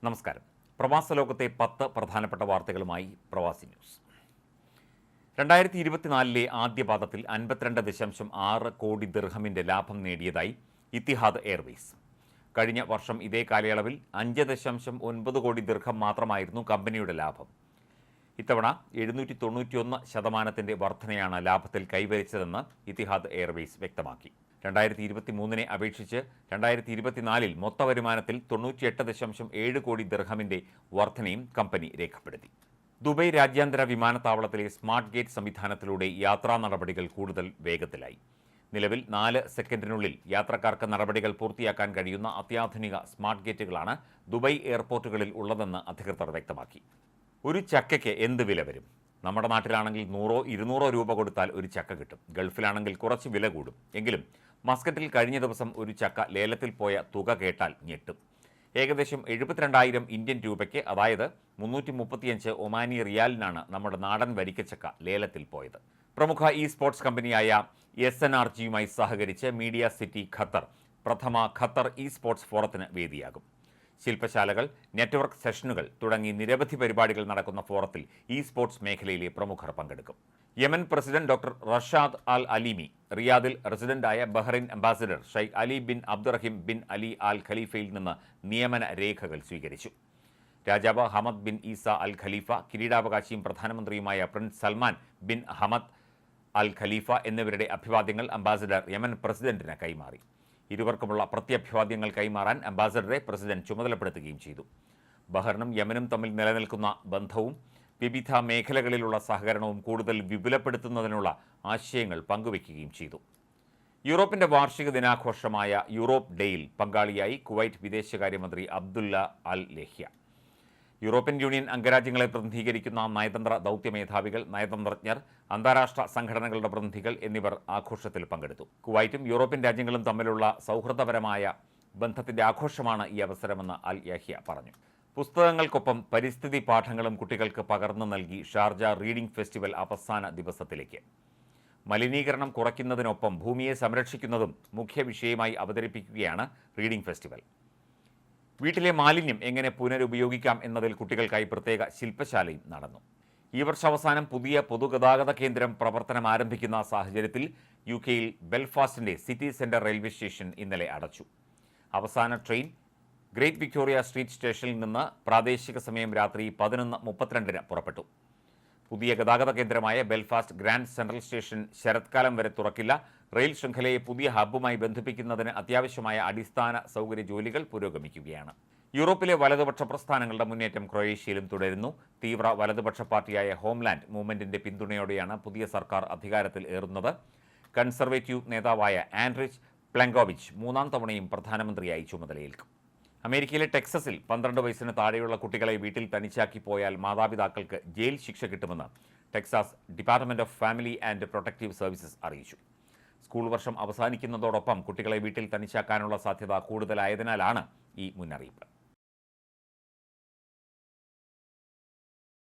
നമസ്കാരം. പ്രവാസ ലോകത്തെ 10 പ്രധാനപ്പെട്ട വാർത്തകളുമായി പ്രവാസി ന്യൂസ്. 2024 ആദ്യ പാദത്തിൽ 52.6 കോടി ദിർഹമിന്റെ ലാഭം നേടിയതായി ഇത്തിഹാദ് എയർവേസ്. കഴിഞ്ഞ വർഷം ഇതേ കാലയളവിൽ 5.9 കോടി ദിർഹം മാത്രമായിരുന്നു കമ്പനിയുടെ ലാഭം. ഇത്തവണ 791% വർധനയാണ് ലാഭത്തിൽ കൈവരിച്ചതെന്ന് ഇത്തിഹാദ് എയർവേസ് വ്യക്തമാക്കി. 2023 അപേക്ഷിച്ച് 2024 മൊത്ത വരുമാനത്തിൽ 98.7 കോടി ദിർഹമിന്റെ വർധനയും കമ്പനി രേഖപ്പെടുത്തി. ദുബായ് രാജ്യാന്തര വിമാനത്താവളത്തിലെ സ്മാർട്ട് ഗേറ്റ് സംവിധാനത്തിലൂടെ യാത്രാ നടപടികൾ കൂടുതൽ വേഗത്തിലായി. നിലവിൽ 4 സെക്കൻഡിനുള്ളിൽ യാത്രക്കാർക്ക് നടപടികൾ പൂർത്തിയാക്കാൻ കഴിയുന്ന അത്യാധുനിക സ്മാർട്ട് ഗേറ്റുകളാണ് ദുബായ് എയർപോർട്ടുകളിൽ ഉള്ളതെന്ന് അധികൃതർ വ്യക്തമാക്കി. ഒരു ചക്കയ്ക്ക് എന്ത് വില വരും? നമ്മുടെ നാട്ടിലാണെങ്കിൽ 100-200 രൂപ കൊടുത്താൽ ഒരു ചക്ക കിട്ടും. ഗൾഫിലാണെങ്കിൽ കുറച്ച് വില കൂടും. എങ്കിലും മസ്കറ്റിൽ കഴിഞ്ഞ ദിവസം ഒരു ചക്ക ലേലത്തിൽ പോയ തുക കേട്ടാൽ ഞെട്ടും. ഏകദേശം 72,000 ഇന്ത്യൻ രൂപയ്ക്ക്, അതായത് 335 ഒമാനി റിയാലിനാണ് നമ്മുടെ നാടൻ വരിക്കച്ചക്ക ലേലത്തിൽ പോയത്. പ്രമുഖ സ്പോർട്സ് കമ്പനിയായ SNRGയുമായി സഹകരിച്ച് മീഡിയ സിറ്റി ഖത്തർ പ്രഥമ ഖത്തർ സ്പോർട്സ് ഫോറത്തിന് വേദിയാകും. ശില്പശാലകൾ, നെറ്റ്വർക്ക് സെഷനുകൾ തുടങ്ങി നിരവധി പരിപാടികൾ നടക്കുന്ന ഫോറത്തിൽ സ്പോർട്സ് മേഖലയിലെ പ്രമുഖർ പങ്കെടുക്കും. Yemen president doctor Rashad al Alimi റിയാദിൽ റെസിഡന്റായ Bahrain ambassador Sheikh Ali bin Abdulrahim bin Ali al ഖലീഫയിൽ നിന്ന് നിയമന രേഖകൾ സ്വീകരിച്ചു. രാജാവ് Hamad bin Isa al Khalifa, കിരീടാവകാശിയും പ്രധാനമന്ത്രിയുമായ prince Salman bin Hamad al Khalifa എന്നിവരുടെ അഭിവാദ്യങ്ങൾ അംബാസിഡർ യമൻ പ്രസിഡന്റിന് കൈമാറി. ഇരുവർക്കുമുള്ള പ്രത്യഭിവാദ്യങ്ങൾ കൈമാറാൻ അംബാസിഡറെ പ്രസിഡന്റ് ചുമതലപ്പെടുത്തുകയും ചെയ്തു. ബഹ്റിനും യമനും തമ്മിൽ നിലനിൽക്കുന്ന ബന്ധവും വിവിധ മേഖലകളിലുള്ള സഹകരണവും കൂടുതൽ വിപുലപ്പെടുത്തുന്നതിനുള്ള ആശയങ്ങൾ പങ്കുവയ്ക്കുകയും ചെയ്തു. യൂറോപ്പിന്റെ വാർഷിക ദിനാഘോഷമായ യൂറോപ്പ് ഡേയിൽ പങ്കാളിയായി കുവൈറ്റ് വിദേശകാര്യമന്ത്രി അബ്ദുല്ല അൽ ലഹ്യ. യൂറോപ്യൻ യൂണിയൻ അംഗരാജ്യങ്ങളെ പ്രതിനിധീകരിക്കുന്ന നയതന്ത്ര ദൗത്യ മേധാവികൾ, നയതന്ത്രജ്ഞർ, അന്താരാഷ്ട്ര സംഘടനകളുടെ പ്രതിനിധികൾ എന്നിവർ ആഘോഷത്തിൽ പങ്കെടുത്തു. കുവൈറ്റും യൂറോപ്യൻ രാജ്യങ്ങളും തമ്മിലുള്ള സൗഹൃദപരമായ ബന്ധത്തിന്റെ ആഘോഷമാണ് ഈ അവസരമെന്ന് അൽ യഹ്യ പറഞ്ഞു. പുസ്തകങ്ങൾക്കൊപ്പം പരിസ്ഥിതി പാഠങ്ങളും കുട്ടികൾക്ക് പകർന്നു നൽകി ഷാർജ റീഡിംഗ് ഫെസ്റ്റിവൽ അവസാന ദിവസത്തിലേക്ക്. മലിനീകരണം കുറയ്ക്കുന്നതിനൊപ്പം ഭൂമിയെ സംരക്ഷിക്കുന്നതും മുഖ്യ വിഷയമായി അവതരിപ്പിക്കുകയാണ് റീഡിംഗ് ഫെസ്റ്റിവൽ. വീട്ടിലെ മാലിന്യം എങ്ങനെ പുനരുപയോഗിക്കാം എന്നതിൽ കുട്ടികൾക്കായി പ്രത്യേക ശില്പശാലയും നടന്നു. ഈ വർഷാവസാനം പുതിയ പൊതുഗതാഗത കേന്ദ്രം പ്രവർത്തനം ആരംഭിക്കുന്ന സാഹചര്യത്തിൽ UK ബെൽഫാസ്റ്റിന്റെ സിറ്റി സെന്റർ റെയിൽവേ സ്റ്റേഷൻ ഇന്നലെ അടച്ചു. അവസാന ട്രെയിൻ ഗ്രേറ്റ് വിക്ടോറിയ സ്ട്രീറ്റ് സ്റ്റേഷനിൽ നിന്ന് പ്രാദേശിക സമയം രാത്രി 11:32 പുറപ്പെട്ടു. പുതിയ ഗതാഗത കേന്ദ്രമായ ബെൽഫാസ്റ്റ് ഗ്രാൻഡ് സെൻട്രൽ സ്റ്റേഷൻ ശരത്കാലം വരെ തുറക്കില്ല. റെയിൽ ശൃംഖലയെ പുതിയ ഹബ്ബുമായി ബന്ധിപ്പിക്കുന്നതിന് അത്യാവശ്യമായ അടിസ്ഥാന സൗകര്യ ജോലികൾ പുരോഗമിക്കുകയാണ്. യൂറോപ്പിലെ വലതുപക്ഷ പ്രസ്ഥാനങ്ങളുടെ മുന്നേറ്റം ക്രൊയേഷ്യയിലും തുടരുന്നു. തീവ്ര വലതുപക്ഷ പാർട്ടിയായ ഹോംലാൻഡ് മൂവ്മെന്റിന്റെ പിന്തുണയോടെയാണ് പുതിയ സർക്കാർ അധികാരത്തിൽ ഏറുന്നത്. കൺസർവേറ്റീവ് നേതാവായ ആൻഡ്രിച്ച് പ്ലെങ്കോവിച്ച് 3ാം തവണയും പ്രധാനമന്ത്രിയായി ചുമതലയേൽക്കും. അമേരിക്കയിലെ ടെക്സസിൽ 12 വയസ്സിന് താഴെയുള്ള കുട്ടികളെ വീട്ടിൽ തനിച്ചാക്കി പോയാൽ മാതാപിതാക്കൾക്ക് ജയിൽ ശിക്ഷ കിട്ടുമെന്ന് Texas department of family and protective services അറിയിച്ചു. സ്കൂൾ വർഷം അവസാനിക്കുന്നതോടൊപ്പം കുട്ടികളെ വീട്ടിൽ തനിച്ചാക്കാനുള്ള സാധ്യത കൂടുതലായതിനാലാണ് ഈ മുന്നറിയിപ്പ്.